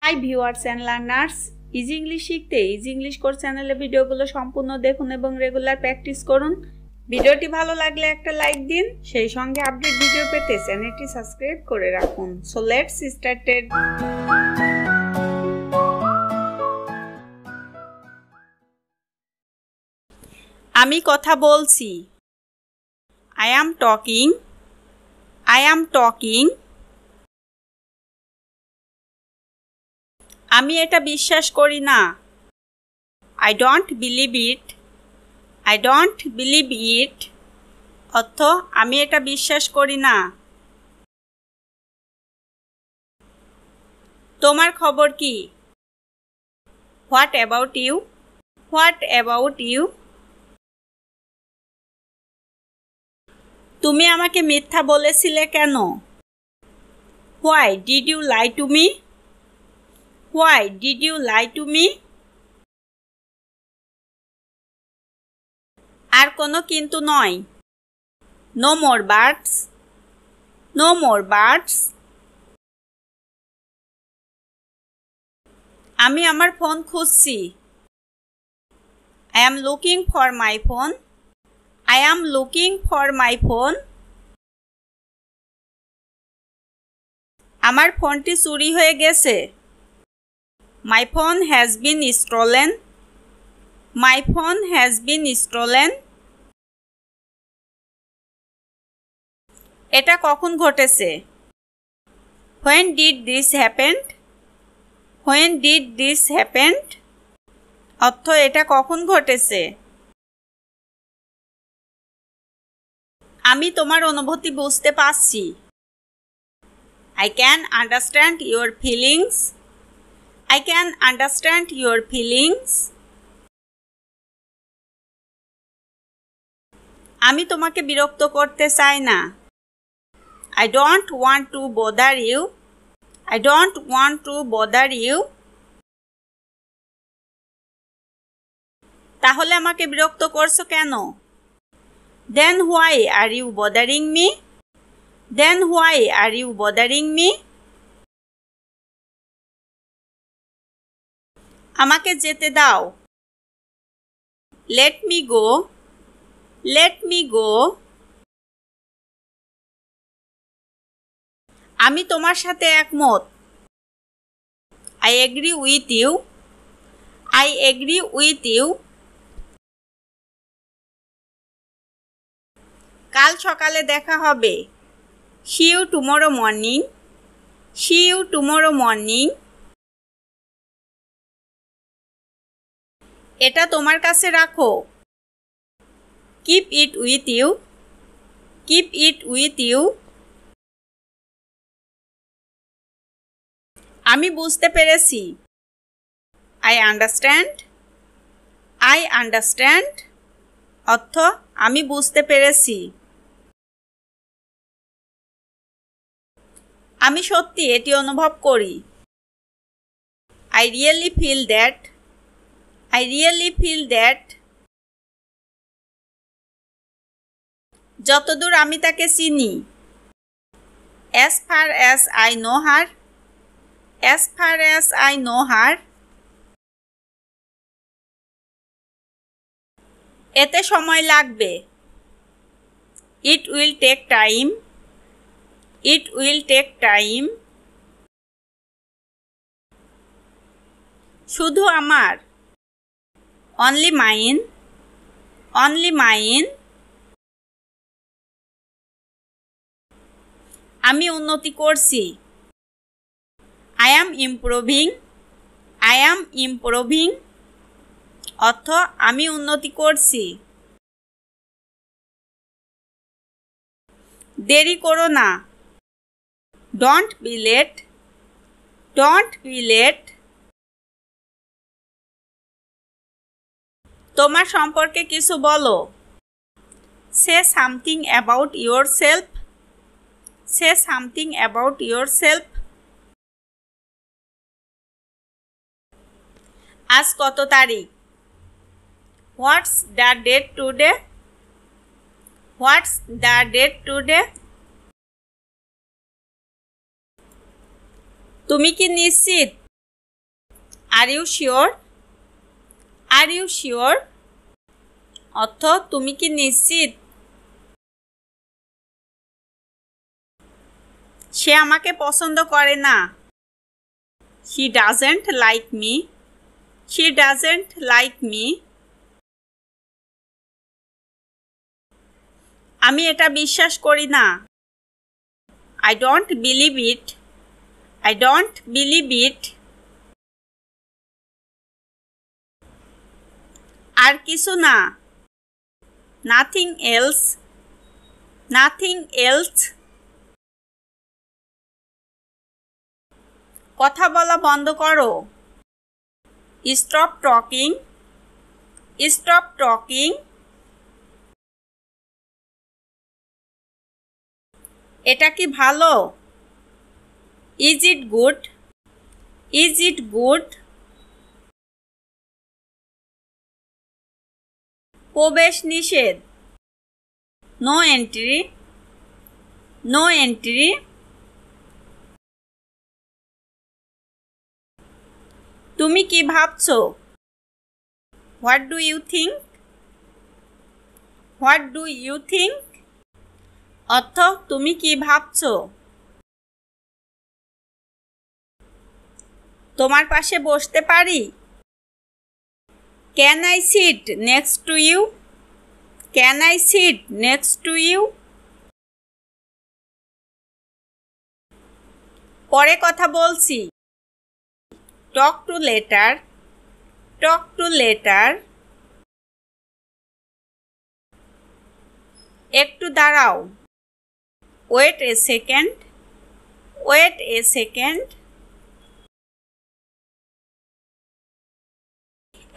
High viewers and learners, easy English শিখতে easy English course চ্যানেলের ভিডিওগুলো সম্পূর্ণ দেখুন এবং রেগুলার প্র্যাকটিস করুন। ভিডিওটি ভালো লাগলে একটা লাইক দিন, সেই সঙ্গে আপডেট ভিডিও পেতে চ্যানেলটি সাবস্ক্রাইব করে রাখুন। So let's started. আমি কথা বলছি। I am talking. I am talking. আমি এটা বিশ্বাস করি না। I don't believe it. I don't believe it. অর্থ আমি এটা বিশ্বাস করি না। তোমার খবর কি? What about you? What about you? তুমি আমাকে মিথ্যা বলেছিলে কেন? Why did you lie to me? Why did you lie to me? আর কোনো কিন্তু নয়। No more buts. No more buts. আমি আমার ফোন খুঁজছি। I am looking for my phone. I am looking for my phone. আমার ফোনটি চুরি হয়ে গেছে। My phone has been stolen. My phone has been stolen. এটা কখন ঘটেছে? When did this happen? When did this happen? অর্থ এটা কখন ঘটেছে? আমি তোমার অনুভূতি বুঝতে পারছি। I can understand your feelings. I can understand your feelings. আমি তোমাকে বিরক্ত করতে চাই না। I don't want to bother you. I don't want to bother you. তাহলে আমাকে বিরক্ত করছো কেন? Then why are you bothering me? Then why are you bothering me? আমাকে যেতে দাও। Let me go. Let me go. আমি তোমার সাথে একমত। I agree with you. I agree with you. কাল সকালে দেখা হবে। See you tomorrow morning. See you tomorrow morning. এটা তোমার কাছে রাখো। Keep it with you. Keep it with you. আমি বুঝতে পেরেছি। I understand. I understand. অর্থ আমি বুঝতে পেরেছি। আমি সত্যি এটি অনুভব করি। I really feel that. I really feel that. যতদূর আমি তাকে চিনি। As far as I know her. As far as I know her. এতে সময় লাগবে। It will take time. It will take time. শুধু আমার। Only mine. Only mine. আমি উন্নতি করছি। I am improving. I am improving. অর্থ আমি উন্নতি করছি। দেরি করো না। Don't be late. Don't be late. তোমার সম্পর্কে কিছু বলো। Say something about yourself. Say something about yourself. আজ কত তারিখ? What's the date today? What's the date today? তুমি কি নিশ্চিত Are you sure? Are you sure? অর্থ তুমি কি নিশ্চিত? সে আমাকে পছন্দ করে না। She doesn't like me. She doesn't like me. আমি এটা বিশ্বাস করি না। I don't believe it. I don't believe it. আর কিছু না। Nothing else. Nothing else. কথা বলা বন্ধ করো। Stop talking. Stop talking. এটা কি ভালো? Is it good? Is it good? প্রবেশ নিষেধ। No entry. No entry. তুমি কি ভাবছো? What do you think? What do you think? অর্থ তুমি কি ভাবছো? তোমার পাশে বসতে পারি? Can I sit next to you? Can I sit next to you? পরে কথা বলছি। Talk to later. Talk to later. একটু দাঁড়াও। Wait a second. Wait a second.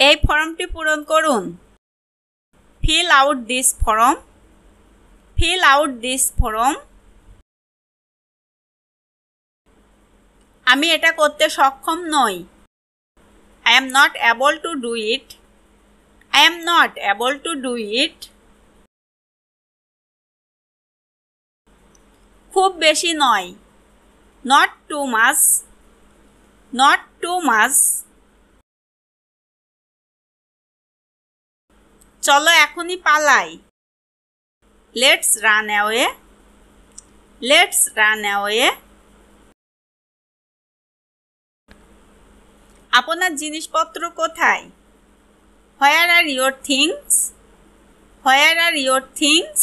এই ফর্মটি পূরণ করুন। Fill out this form. Fill out this form. আমি এটা করতে সক্ষম নই। I am not able to do it. I am not able to do it. খুব বেশি নয়। Not too much. Not too much. চলো এখনই পালাই। Let's run away. Let's run away. আপনার জিনিসপত্র কোথায়? Where are your things? Where are your things?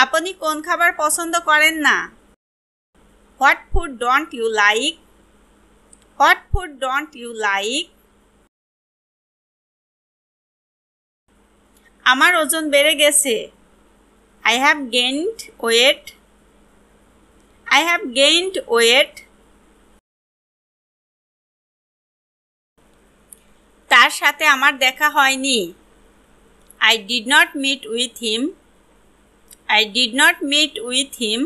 আপনি কোন খাবার পছন্দ করেন না? What food don't you like? What food don't you like? আমার ওজন বেড়ে গেছে। I have gained weight. I have gained weight. তার সাথে আমার দেখা হয়নি। I did not meet with him. I did not meet with him.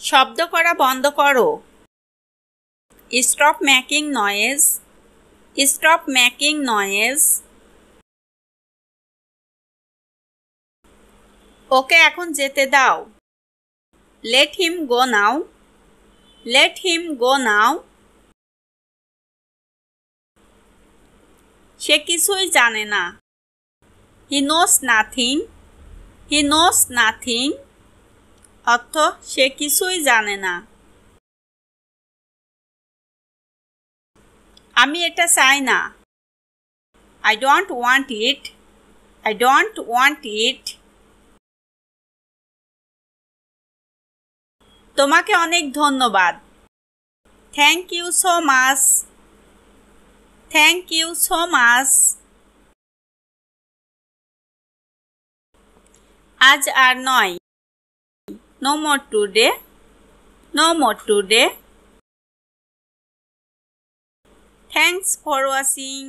শব্দ করা বন্ধ করো। Stop making noise. Stop making noise. ওকে এখন যেতে দাও। Let him go now. Let him go now. সে কিছুই জানে না। He knows nothing. He knows nothing. অর্থ সে কিছুই জানে না। আমি এটা চাই না। I don't want it. I don't want it. তোমাকে অনেক ধন্যবাদ। Thank you so much. Thank you so much. আজ আর নয়। No more today. No more today. Thanks for watching.